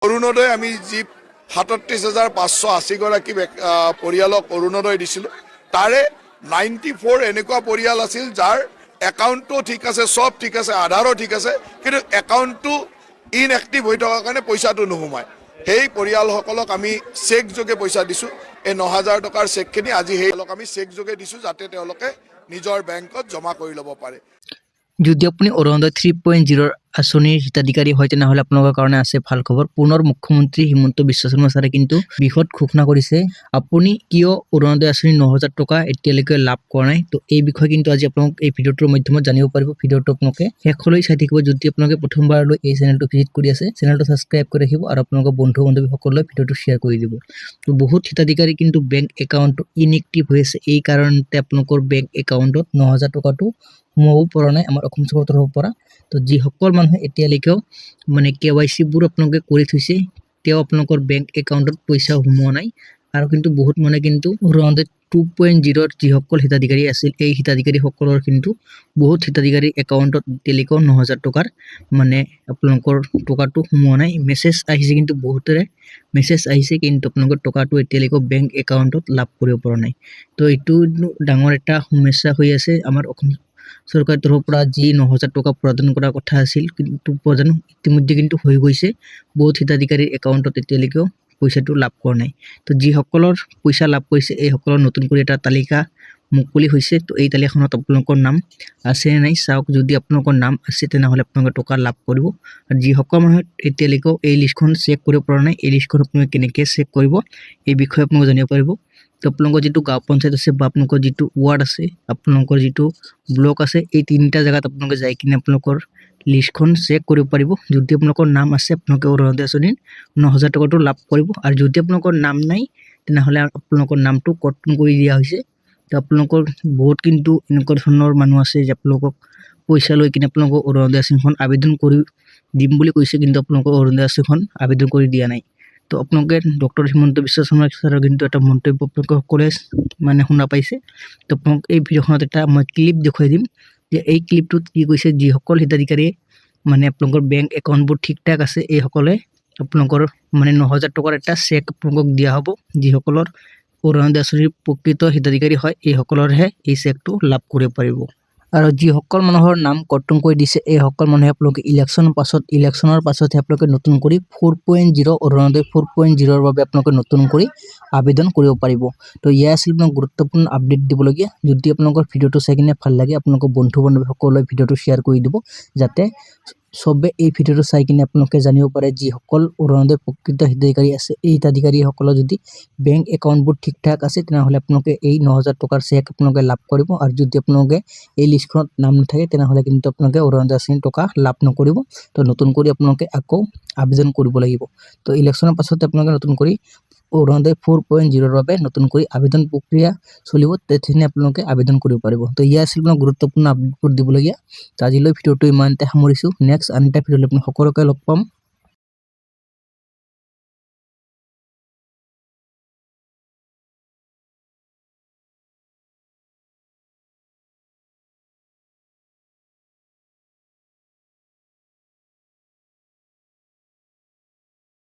অৰুণোদয় আমি যি ৩৭,৫৮০ গৰাকী পৰিয়ালক অৰুণোদয় দিছিলোঁ, তাৰে 94 এনেকুৱা পৰিয়াল আছিল যাৰ একাউণ্টটো ঠিক আছে, চব ঠিক আছে, আধাৰো ঠিক আছে, কিন্তু একাউণ্টটো ইনএক্টিভ হৈ থকাৰ কাৰণে পইচাটো নোসোমায়। সেই পৰিয়ালসকলক আমি চেক যোগে পইচা দিছোঁ। এই ৯,০০০ টকাৰ চেকখিনি আজি সেইসকলক আমি চেক যোগে দিছোঁ, যাতে তেওঁলোকে নিজৰ বেংকত জমা কৰি ল'ব পাৰে। যদি আপুনি অৰুণোদয় 3.0 আঁচনিৰ হিতাধিকাৰী হয় তেনেহলে আপোনালোকৰ কাৰণে আছে ভাল খবৰ। পুনৰ মুখ্যমন্ত্ৰী হিমন্ত বিশ্ব শৰ্মা ছাৰে কিন্তু বিশদ ঘোষণা কৰিছে আপুনি কিয় অৰুণোদয় আঁচনি ৯,০০০ টকা এতিয়ালৈকে লাভ কৰা নাই। তো এই বিষয়ে কিন্তু আজি আপোনালোক এই ভিডিঅ'টোৰ মাধ্যমত জানিব পাৰিব। ভিডিঅ'টো আপোনালোকে শেষলৈ চাই থাকিব। যদি আপোনালোকে প্ৰথমবাৰলৈ এই চেনেলটো ভিজিট কৰি আছে, চেনেলটো ছাবস্ক্ৰাইব কৰি ৰাখিব আৰু আপোনালোকৰ বন্ধু বান্ধৱীসকললৈ ভিডিঅ'টো শ্বেয়াৰ কৰি দিব। তো বহুত হিতাধিকাৰী কিন্তু বেংক একাউণ্টটো ইনএক্টিভ হৈ আছে, এই কাৰণতে আপোনালোকৰ বেংক একাউণ্টত ৯,০০০ টকাটো সোমাব পৰা নাই আমাৰ অসম চৰকাৰৰ তৰফৰ পৰা। তো যিসকল মানুহে এতিয়ালৈকেও মানে KYC বোৰ আপোনালোকে কৰি থৈছে, তেওঁ আপোনালোকৰ বেংক একাউণ্টত পইচা সোমোৱা নাই। আৰু কিন্তু বহুত মানুহে কিন্তু অৰুণোদয় 2.0 যিসকল হিতাধিকাৰী আছিল, এই হিতাধিকাৰীসকলৰ কিন্তু বহুত হিতাধিকাৰী একাউণ্টত এতিয়ালৈকেও ৯,০০০ টকাৰ মানে আপোনালোকৰ টকাটো সোমোৱা নাই। মেছেজ আহিছে, কিন্তু বহুতৰে মেছেজ আহিছে, কিন্তু আপোনালোকৰ টকাটো এতিয়ালৈকেও বেংক একাউণ্টত লাভ কৰিব পৰা নাই। তো এইটো ডাঙৰ এটা সমস্যা হৈ আছে। আমাৰ অসম চৰকাৰৰ তৰফৰ পৰা যি ৯,০০০ টকা প্ৰদান কৰাৰ কথা আছিল, কিন্তু প্ৰদান ইতিমধ্যে কিন্তু হৈ গৈছে। বহুত হিতাধিকাৰীৰ একাউণ্টত এতিয়ালৈকেও পইচাটো লাভ কৰা নাই। তো যিসকলৰ পইচা লাভ কৰিছে, এইসকলৰ নতুন কৰি এটা তালিকা মুকলি হৈছে। তো এই তালিকাখনত আপোনালোকৰ নাম আছে নে নাই চাওক। যদি আপোনালোকৰ নাম আছে তেনেহ'লে আপোনালোকে টকা লাভ কৰিব। আৰু যিসকল মানুহে এতিয়ালৈকেও এই লিষ্টখন চেক কৰিব পৰা নাই, এই লিষ্টখন আপোনালোকে কেনেকৈ চেক কৰিব এই বিষয়ে আপোনালোকে জানিব পাৰিব। তো আপোনালোকৰ যিটো গাঁও পঞ্চায়ত আছে বা আপোনালোকৰ যিটো ৱাৰ্ড আছে, আপোনালোকৰ যিটো ব্লক আছে, এই তিনিটা জেগাত আপোনালোকে যাই কিনে আপোনালোকৰ লিষ্টখন চেক কৰিব পাৰিব। যদি আপোনালোকৰ নাম আছে, আপোনালোকে অৰুণোদয় আঁচনিৰ ৯,০০০ টকাটো লাভ কৰিব। আৰু যদি আপোনালোকৰ নাম নাই তেনেহ'লে আপোনালোকৰ নামটো কৰ্তন কৰি দিয়া হৈছে। তো আপোনালোকৰ বহুত কিন্তু এনেকুৱা ধৰণৰ মানুহ আছে যে আপোনালোকক পইচা লৈ কিনে আপোনালোকৰ অৰুণোদয় আঁচনিখন আবেদন কৰি দিম বুলি কৈছে, কিন্তু আপোনালোকৰ অৰুণোদয় আঁচনিখন আবেদন কৰি দিয়া নাই। তো আপোনালোকে ডক্টৰ হিমন্ত বিশ্ব শৰ্মা ছাৰৰ কিন্তু এটা মন্তব্য আপোনালোকে সকলোৱে মানে শুনা পাইছে। তো আপোনালোক এই ভিডিঅ'খনত এটা মই ক্লিপ দেখুৱাই দিম যে এই ক্লিপটোত কি কৈছে। যিসকল হিতাধিকাৰীয়ে মানে আপোনালোকৰ বেংক একাউণ্টবোৰ ঠিক ঠাক আছে, এইসকলে আপোনালোকৰ মানে ৯,০০০ টকাৰ এটা চেক আপোনালোকক দিয়া হ'ব। যিসকলৰ অৰুণোদয় আঁচনিৰ প্ৰকৃত হিতাধিকাৰী হয়, এইসকলৰহে এই চেকটো লাভ কৰিব পাৰিব। আৰু যিসকল মানুহৰ নাম কৰ্তন কৰি দিছে, এইসকল মানুহে আপোনালোকে ইলেকশ্যনৰ পাছতহে আপোনালোকে নতুন কৰি 4.0 অৰুণোদয় 4.0 বাবে আপোনালোকে নতুন কৰি আবেদন কৰিব পাৰিব। তো ইয়া আছিল আপোনাক গুৰুত্বপূৰ্ণ আপডেট দিবলগীয়া। যদি আপোনালোকৰ ভিডিঅ'টো চাই কিনে ভাল লাগে, আপোনালোকৰ বন্ধু বান্ধৱীসকললৈ ভিডিঅ'টো শ্বেয়াৰ কৰি দিব, যাতে চবে এই ভিডিঅ'টো চাই কিনে আপোনালোকে জানিব পাৰে যিসকল অৰুণোদয় প্ৰকৃত হিতাধিকাৰী আছে, এই হিতাধিকাৰীসকলৰ যদি বেংক একাউণ্টবোৰ ঠিক ঠাক আছে তেনেহ'লে আপোনালোকে এই ৯,০০০ টকাৰ চেক আপোনালোকে লাভ কৰিব। আৰু যদি আপোনালোকে এই লিষ্টখনত নাম নাথাকে তেনেহ'লে কিন্তু আপোনালোকে অৰুণোদয় আঁচনিৰ টকা লাভ নকৰিব। তো নতুন কৰি আপোনালোকে আকৌ আবেদন কৰিব লাগিব। তো ইলেকশ্যনৰ পাছতে আপোনালোকে নতুন কৰি অৰুণোদয় 4.0 বাবে নতুন কৰি আবেদন প্ৰক্ৰিয়া চলিব, তেতিয়াহে আপোনালোকে আবেদন কৰিব পাৰিব। তো ইয়া আছিল আপোনাক গুৰুত্বপূৰ্ণ আপডেটবোৰ দিবলগীয়া। তো আজিলৈ ভিডিঅ'টো ইমানতে সামৰিছোঁ। নেক্সট আন এটা ভিডিঅ'লৈ আপোনাক সকলোকে লগ পাম।